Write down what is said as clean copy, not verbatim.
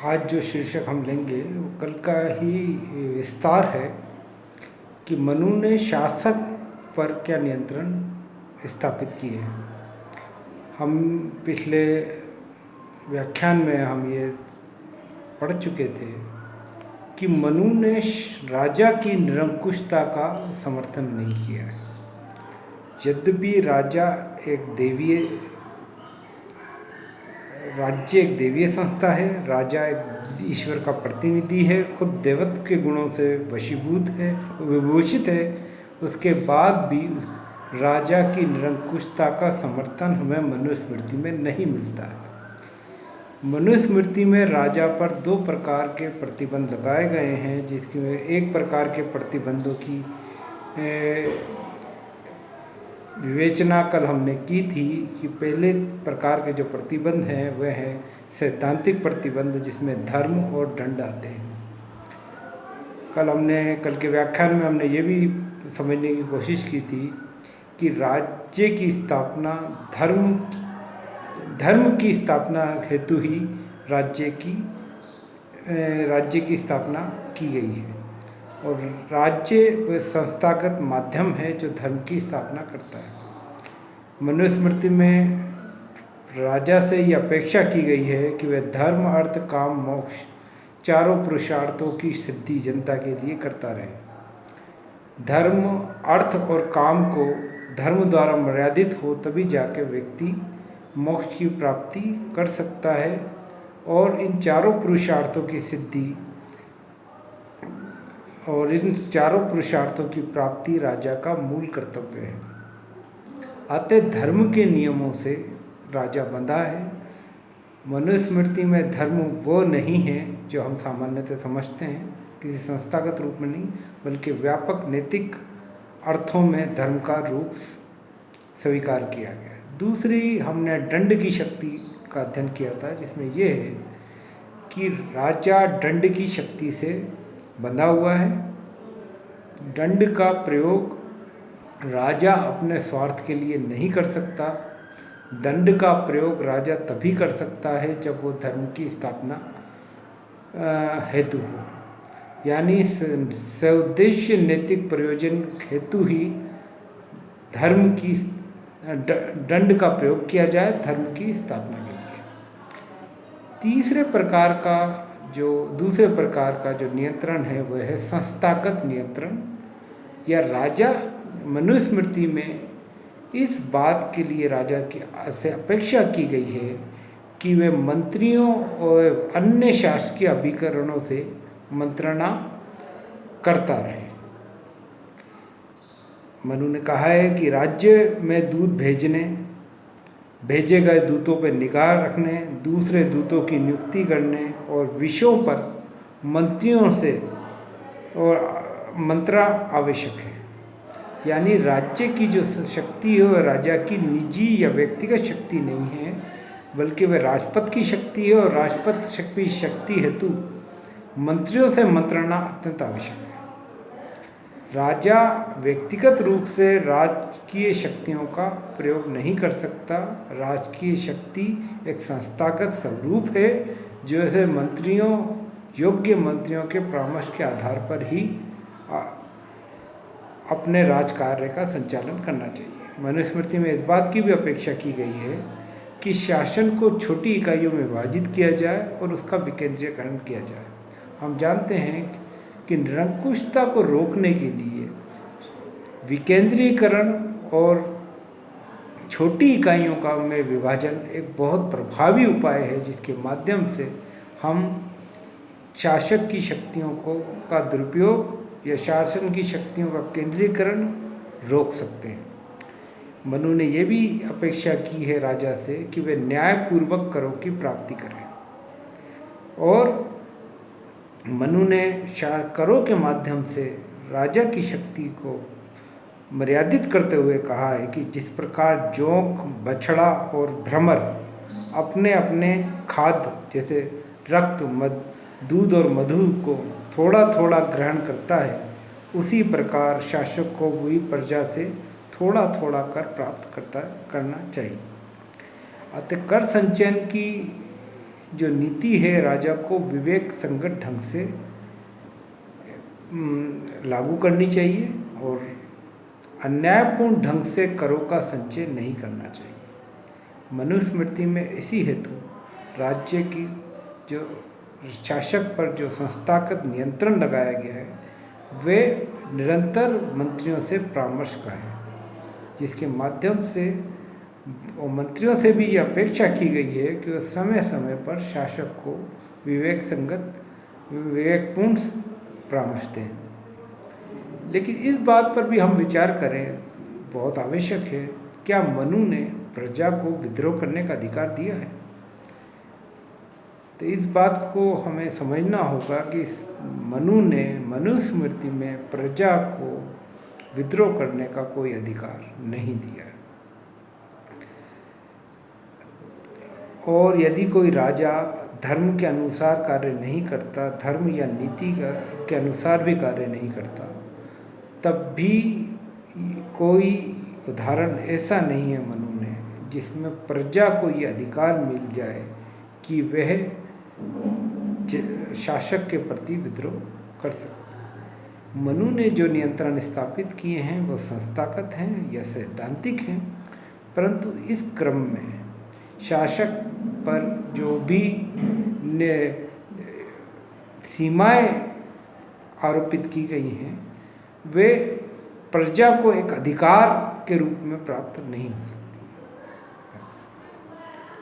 आज जो शीर्षक हम लेंगे वो कल का ही विस्तार है कि मनु ने शासक पर क्या नियंत्रण स्थापित किए हैं। हम पिछले व्याख्यान में हम ये पढ़ चुके थे कि मनु ने राजा की निरंकुशता का समर्थन नहीं किया है। यद्यपि राज्य एक देवीय संस्था है, राजा एक ईश्वर का प्रतिनिधि है, खुद देवत्व के गुणों से विभूषित है, उसके बाद भी राजा की निरंकुशता का समर्थन हमें मनुस्मृति में नहीं मिलता है। मनुस्मृति में राजा पर दो प्रकार के प्रतिबंध लगाए गए हैं, जिसमें एक प्रकार के प्रतिबंधों की विवेचना कल हमने की थी कि पहले प्रकार के जो प्रतिबंध हैं वह है सैद्धांतिक प्रतिबंध, जिसमें धर्म और दंड आते हैं। कल के व्याख्यान में हमने ये भी समझने की कोशिश की थी कि राज्य की स्थापना धर्म की स्थापना हेतु ही राज्य की स्थापना की गई है, और राज्य वह संस्थागत माध्यम है जो धर्म की स्थापना करता है। मनुस्मृति में राजा से यह अपेक्षा की गई है कि वह धर्म, अर्थ, काम, मोक्ष चारों पुरुषार्थों की सिद्धि जनता के लिए करता रहे। धर्म, अर्थ और काम को धर्म द्वारा मर्यादित हो तभी जाके व्यक्ति मोक्ष की प्राप्ति कर सकता है, और इन चारों पुरुषार्थों की प्राप्ति राजा का मूल कर्तव्य है। अतः धर्म के नियमों से राजा बंधा है। मनुस्मृति में धर्म वो नहीं है जो हम सामान्यतः समझते हैं, किसी संस्थागत रूप में नहीं, बल्कि व्यापक नैतिक अर्थों में धर्म का रूप स्वीकार किया गया। दूसरी, हमने दंड की शक्ति का अध्ययन किया था, जिसमें यह है कि राजा दंड की शक्ति से बंधा हुआ है। दंड का प्रयोग राजा अपने स्वार्थ के लिए नहीं कर सकता। दंड का प्रयोग राजा तभी कर सकता है जब वो धर्म की स्थापना हेतु हो, यानी सउद्देश्य नैतिक प्रयोजन हेतु ही दंड का प्रयोग किया जाए धर्म की स्थापना के लिए। दूसरे प्रकार का जो नियंत्रण है वह है संस्थागत नियंत्रण, या राजा मनुस्मृति में इस बात के लिए राजा की से अपेक्षा की गई है कि वे मंत्रियों और अन्य शासकीय अभिकरणों से मंत्रणा करता रहे। मनु ने कहा है कि राज्य में दूत भेजे गए दूतों पर निगाह रखने, दूसरे दूतों की नियुक्ति करने और विषयों पर मंत्रियों से और मंत्रा आवश्यक है। यानी राज्य की जो शक्ति है वह राजा की निजी या व्यक्तिगत शक्ति नहीं है, बल्कि वह राजपद की शक्ति है, और राजपद की शक्ति हेतु मंत्रियों से मंत्रणा अत्यंत आवश्यक है। राजा व्यक्तिगत रूप से राजकीय शक्तियों का प्रयोग नहीं कर सकता। राजकीय शक्ति एक संस्थागत स्वरूप है, जो ऐसे योग्य मंत्रियों के परामर्श के आधार पर ही अपने राज कार्य का संचालन करना चाहिए। मनुस्मृति में इस बात की भी अपेक्षा की गई है कि शासन को छोटी इकाइयों में विभाजित किया जाए और उसका विकेंद्रीकरण किया जाए। हम जानते हैं कि निरंकुशता को रोकने के लिए विकेंद्रीकरण और छोटी इकाइयों का में विभाजन एक बहुत प्रभावी उपाय है, जिसके माध्यम से हम शासक की शक्तियों का दुरुपयोग या शासन की शक्तियों का केंद्रीकरण रोक सकते हैं। मनु ने यह भी अपेक्षा की है राजा से कि वे न्यायपूर्वक करों की प्राप्ति करें, और मनु ने करों के माध्यम से राजा की शक्ति को मर्यादित करते हुए कहा है कि जिस प्रकार जोंक, बछड़ा और भ्रमर अपने अपने खाद्य जैसे रक्त, दूध और मधु को थोड़ा थोड़ा ग्रहण करता है, उसी प्रकार शासक को भी प्रजा से थोड़ा थोड़ा कर प्राप्त करना चाहिए। अतः कर संचयन की जो नीति है राजा को विवेक संगत ढंग से लागू करनी चाहिए और अन्यायपूर्ण ढंग से करों का संचय नहीं करना चाहिए। मनुस्मृति में इसी हेतु राज्य की जो शासक पर जो संस्थागत नियंत्रण लगाया गया है वे निरंतर मंत्रियों से परामर्श का है, जिसके माध्यम से और मंत्रियों से भी ये अपेक्षा की गई है कि वो समय समय पर शासक को विवेकपूर्ण परामर्श दें। लेकिन इस बात पर भी हम विचार करें बहुत आवश्यक है, क्या मनु ने प्रजा को विद्रोह करने का अधिकार दिया है? तो इस बात को हमें समझना होगा कि मनु ने मनुस्मृति में प्रजा को विद्रोह करने का कोई अधिकार नहीं दिया है। और यदि कोई राजा धर्म के अनुसार कार्य नहीं करता, धर्म या नीति के अनुसार भी कार्य नहीं करता, तब भी कोई उदाहरण ऐसा नहीं है मनु ने जिसमें प्रजा को ये अधिकार मिल जाए कि वह शासक के प्रति विद्रोह कर सकता। मनु ने जो नियंत्रण स्थापित किए हैं वो संस्थागत हैं या सैद्धांतिक हैं, परंतु इस क्रम में शासक पर जो भी सीमाएं आरोपित की गई हैं वे प्रजा को एक अधिकार के रूप में प्राप्त नहीं हो सकती।